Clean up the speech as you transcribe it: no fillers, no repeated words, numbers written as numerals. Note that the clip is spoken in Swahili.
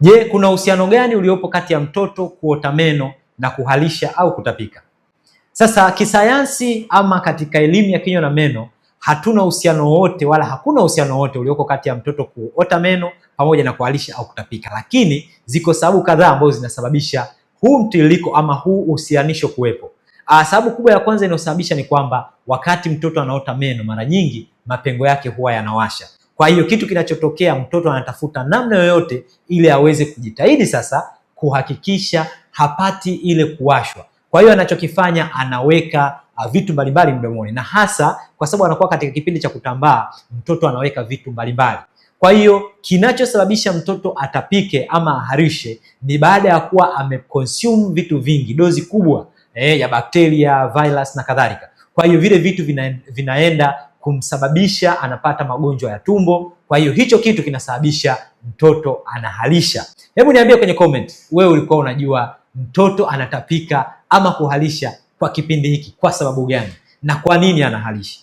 Je, kuna uhusiano gani uliopo kati ya mtoto kuota meno na kuharisha au kutapika? Sasa kisayansi ama katika elimu ya kinywa na meno hatuna uhusiano wote wala hakuna uhusiano wote ulioko kati ya mtoto kuota meno pamoja na kuharisha au kutapika, lakini ziko sababu kadhaa ambazo zinasababisha huu mtiririko ama huu uhusianisho kuwepo. Sababu kubwa ya kwanza inayosababisha ni kwamba wakati mtoto anaota meno, mara nyingi mapengo yake huwa yanawasha. Kwa hiyo kitu kinachotokea, mtoto anatafuta namna yoyote ili aweze kujitahidi sasa kuhakikisha hapati ile kuwashwa. Kwa hiyo anachokifanya, anaweka vitu mbalimbali mdomoni, na hasa kwa sababu anakuwa katika kipindi cha kutambaa, mtoto anaweka vitu mbalimbali. Kwa hiyo kinachosababisha mtoto atapike ama aharishe ni baada ya kuwa ameconsume vitu vingi, dozi kubwa ya bakteria, virus na kadhalika. Kwa hiyo vile vitu vinaenda kumsababisha anapata magonjwa ya tumbo. Kwa hiyo hicho kitu kinasababisha mtoto anaharisha. Hebu niambie kwenye comment, wewe ulikuwa unajua mtoto anatapika ama kuharisha kwa kipindi hiki kwa sababu gani, na kwa nini anaharisha?